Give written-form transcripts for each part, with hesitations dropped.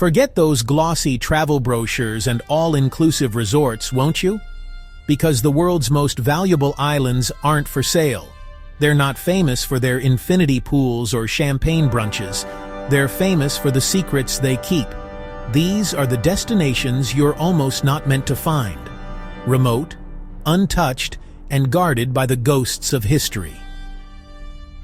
Forget those glossy travel brochures and all-inclusive resorts, won't you? Because the world's most valuable islands aren't for sale. They're not famous for their infinity pools or champagne brunches. They're famous for the secrets they keep. These are the destinations you're almost not meant to find. Remote, untouched, and guarded by the ghosts of history.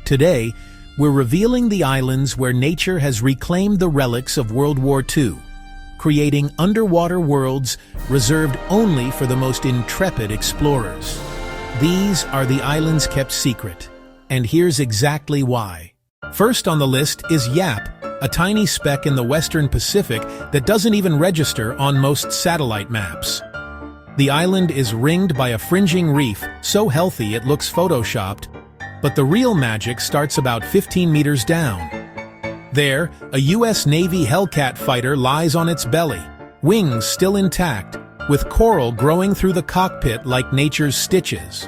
Today, we're revealing the islands where nature has reclaimed the relics of World War II, creating underwater worlds reserved only for the most intrepid explorers. These are the islands kept secret, and here's exactly why. First on the list is Yap, a tiny speck in the western Pacific that doesn't even register on most satellite maps. The island is ringed by a fringing reef so healthy it looks photoshopped, but the real magic starts about 15 meters down. There, a US Navy Hellcat fighter lies on its belly, wings still intact, with coral growing through the cockpit like nature's stitches.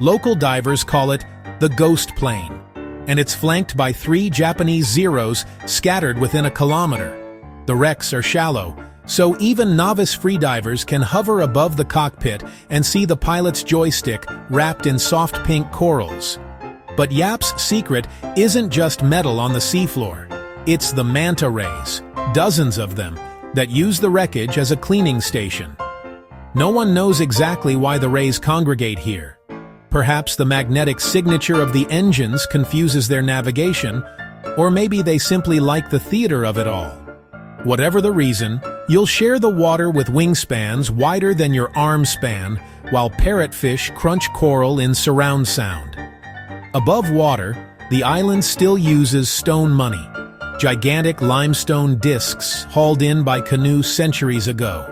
Local divers call it the ghost plane, and it's flanked by 3 Japanese Zeros scattered within a kilometer. The wrecks are shallow, so even novice freedivers can hover above the cockpit and see the pilot's joystick wrapped in soft pink corals. But Yap's secret isn't just metal on the seafloor. It's the manta rays, dozens of them, that use the wreckage as a cleaning station. No one knows exactly why the rays congregate here. Perhaps the magnetic signature of the engines confuses their navigation, or maybe they simply like the theater of it all. Whatever the reason, you'll share the water with wingspans wider than your arm span, while parrotfish crunch coral in surround sound. Above water, the island still uses stone money, gigantic limestone discs hauled in by canoes centuries ago.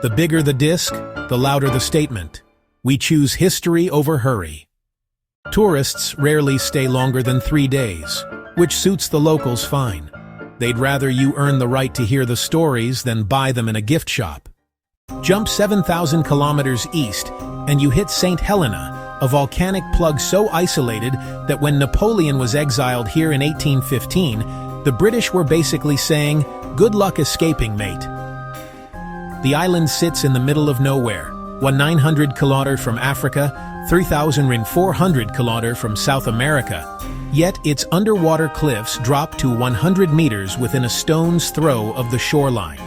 The bigger the disc, the louder the statement. We choose history over hurry. Tourists rarely stay longer than 3 days, which suits the locals fine. They'd rather you earn the right to hear the stories than buy them in a gift shop. Jump 7,000 kilometers east, and you hit St. Helena, a volcanic plug so isolated that when Napoleon was exiled here in 1815, the British were basically saying, "Good luck escaping, mate." The island sits in the middle of nowhere, 1,900 km from Africa, 3,400 km from South America. Yet its underwater cliffs drop to 100 meters within a stone's throw of the shoreline.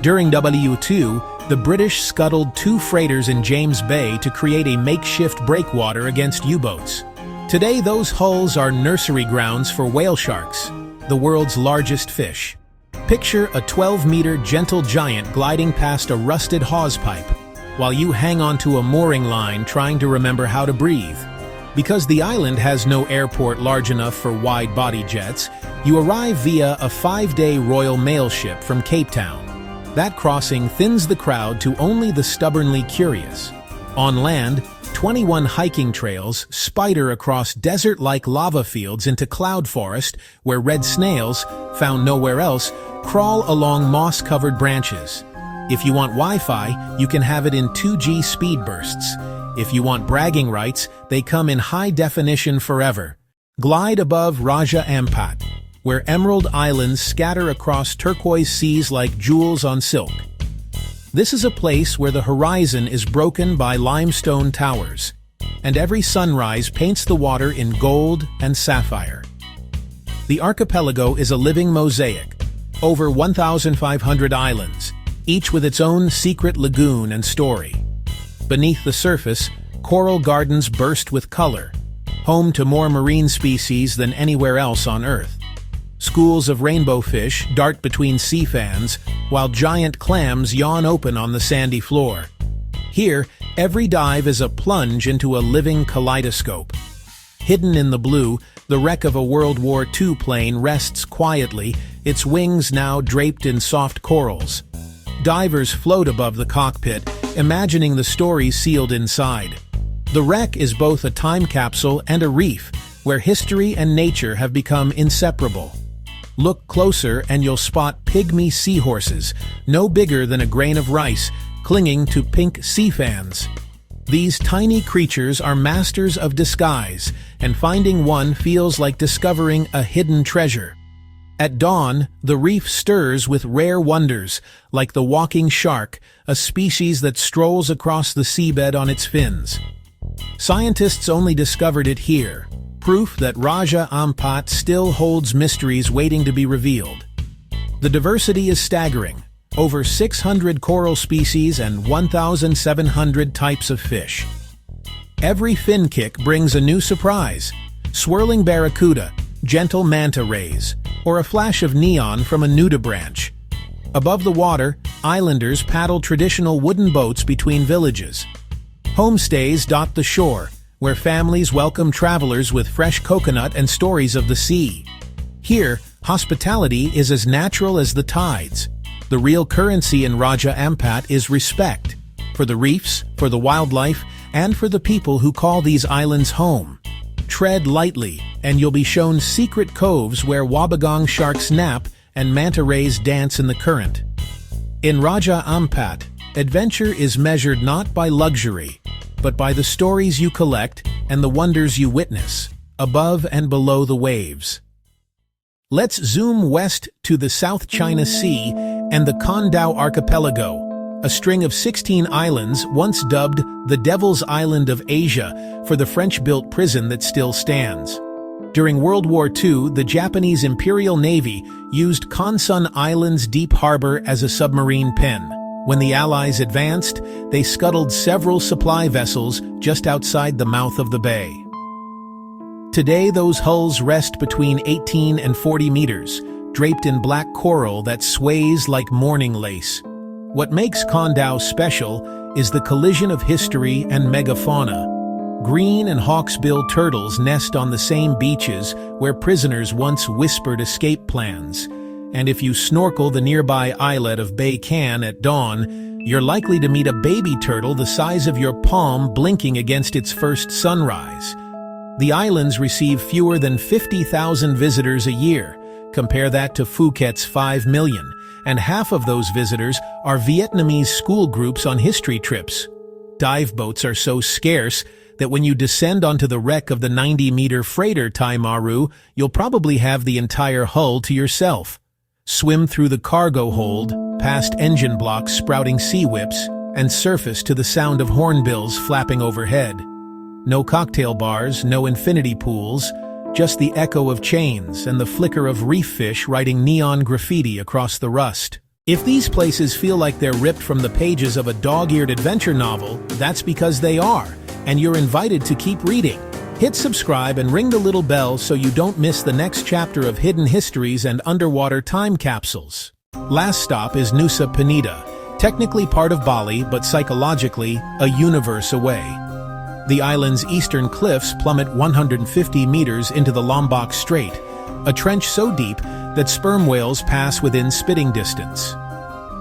During WWII, the British scuttled 2 freighters in James Bay to create a makeshift breakwater against U-boats. Today, those hulls are nursery grounds for whale sharks, the world's largest fish. Picture a 12-meter gentle giant gliding past a rusted hawsepipe, while you hang onto a mooring line trying to remember how to breathe. Because the island has no airport large enough for wide-body jets, you arrive via a 5-day Royal Mail ship from Cape Town. That crossing thins the crowd to only the stubbornly curious. On land, 21 hiking trails spider across desert-like lava fields into cloud forest, where red snails, found nowhere else, crawl along moss-covered branches. If you want Wi-Fi, you can have it in 2G speed bursts. If you want bragging rights, they come in high definition forever. Glide above Raja Ampat, where emerald islands scatter across turquoise seas like jewels on silk. This is a place where the horizon is broken by limestone towers, and every sunrise paints the water in gold and sapphire. The archipelago is a living mosaic, over 1,500 islands, each with its own secret lagoon and story. Beneath the surface, coral gardens burst with color, home to more marine species than anywhere else on Earth. Schools of rainbow fish dart between sea fans, while giant clams yawn open on the sandy floor. Here, every dive is a plunge into a living kaleidoscope. Hidden in the blue, the wreck of a World War II plane rests quietly, its wings now draped in soft corals. Divers float above the cockpit, imagining the stories sealed inside. The wreck is both a time capsule and a reef, where history and nature have become inseparable. Look closer and you'll spot pygmy seahorses, no bigger than a grain of rice, clinging to pink sea fans. These tiny creatures are masters of disguise, and finding one feels like discovering a hidden treasure. At dawn, the reef stirs with rare wonders, like the walking shark, a species that strolls across the seabed on its fins. Scientists only discovered it here, proof that Raja Ampat still holds mysteries waiting to be revealed. The diversity is staggering. Over 600 coral species and 1,700 types of fish. Every fin kick brings a new surprise. Swirling barracuda, gentle manta rays, or a flash of neon from a nudibranch. Above the water, islanders paddle traditional wooden boats between villages. Homestays dot the shore, where families welcome travelers with fresh coconut and stories of the sea. Here, hospitality is as natural as the tides. The real currency in Raja Ampat is respect, for the reefs, for the wildlife, and for the people who call these islands home. Tread lightly, and you'll be shown secret coves where wabagong sharks nap and manta rays dance in the current. In Raja Ampat, adventure is measured not by luxury, but by the stories you collect and the wonders you witness, above and below the waves. Let's zoom west to the South China Sea and the Condau Archipelago, a string of 16 islands once dubbed the Devil's Island of Asia for the French-built prison that still stands. During World War II, the Japanese Imperial Navy used Konsun Island's deep harbor as a submarine pen. When the Allies advanced, they scuttled several supply vessels just outside the mouth of the bay. Today, those hulls rest between 18 and 40 meters, draped in black coral that sways like mourning lace. What makes Condau special is the collision of history and megafauna. Green and hawksbill turtles nest on the same beaches where prisoners once whispered escape plans. And if you snorkel the nearby islet of Bay Can at dawn, you're likely to meet a baby turtle the size of your palm blinking against its first sunrise. The islands receive fewer than 50,000 visitors a year. Compare that to Phuket's 5 million, and half of those visitors are Vietnamese school groups on history trips. Dive boats are so scarce that when you descend onto the wreck of the 90-meter freighter Tai Maru, you'll probably have the entire hull to yourself. Swim through the cargo hold, past engine blocks sprouting sea whips, and surface to the sound of hornbills flapping overhead. No cocktail bars, no infinity pools, just the echo of chains and the flicker of reef fish writing neon graffiti across the rust. If these places feel like they're ripped from the pages of a dog-eared adventure novel, that's because they are, and you're invited to keep reading. Hit subscribe and ring the little bell so you don't miss the next chapter of hidden histories and underwater time capsules. Last stop is Nusa Penida, technically part of Bali, but psychologically a universe away. The island's eastern cliffs plummet 150 meters into the Lombok Strait, a trench so deep that sperm whales pass within spitting distance.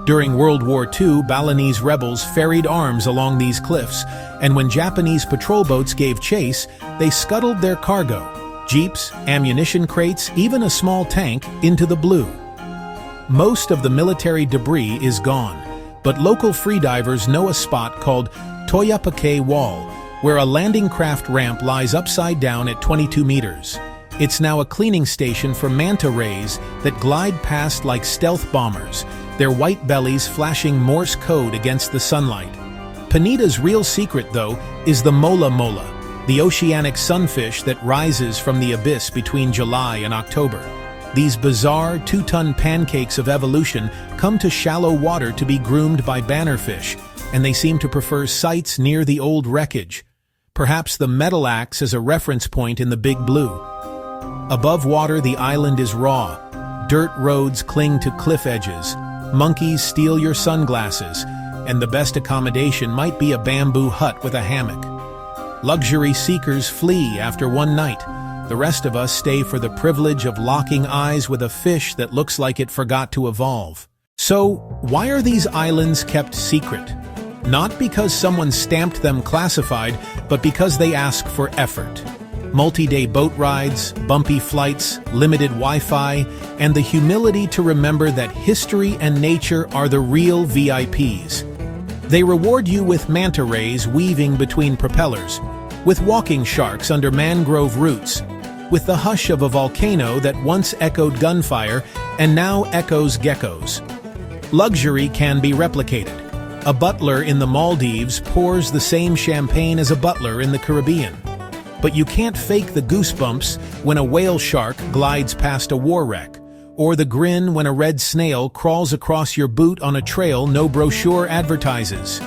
During World War II, Balinese rebels ferried arms along these cliffs, and when Japanese patrol boats gave chase, they scuttled their cargo, jeeps, ammunition crates, even a small tank, into the blue. Most of the military debris is gone, but local freedivers know a spot called Toyapake Wall, where a landing craft ramp lies upside down at 22 meters. It's now a cleaning station for manta rays that glide past like stealth bombers, their white bellies flashing Morse code against the sunlight. Penida's real secret, though, is the mola mola, the oceanic sunfish that rises from the abyss between July and October. These bizarre two-ton pancakes of evolution come to shallow water to be groomed by bannerfish, and they seem to prefer sites near the old wreckage. Perhaps the metal acts as a reference point in the big blue. Above water, the island is raw. Dirt roads cling to cliff edges. Monkeys steal your sunglasses, and the best accommodation might be a bamboo hut with a hammock. Luxury seekers flee after one night. The rest of us stay for the privilege of locking eyes with a fish that looks like it forgot to evolve. So, why are these islands kept secret? Not because someone stamped them classified, but because they ask for effort. Multi-day boat rides, bumpy flights, limited Wi-Fi, and the humility to remember that history and nature are the real VIPs. They reward you with manta rays weaving between propellers, with walking sharks under mangrove roots, with the hush of a volcano that once echoed gunfire and now echoes geckos. Luxury can be replicated. A butler in the Maldives pours the same champagne as a butler in the Caribbean. But you can't fake the goosebumps when a whale shark glides past a war wreck, or the grin when a red snail crawls across your boot on a trail no brochure advertises.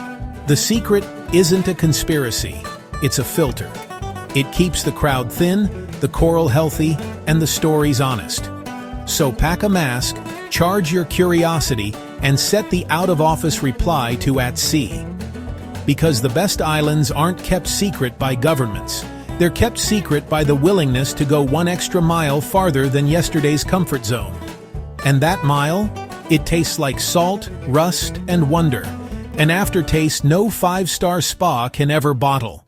The secret isn't a conspiracy, it's a filter. It keeps the crowd thin, the coral healthy, and the stories honest. So pack a mask, charge your curiosity, and set the out-of-office reply to "at sea." Because the best islands aren't kept secret by governments. They're kept secret by the willingness to go one extra mile farther than yesterday's comfort zone. And that mile? It tastes like salt, rust, and wonder. An aftertaste no five-star spa can ever bottle.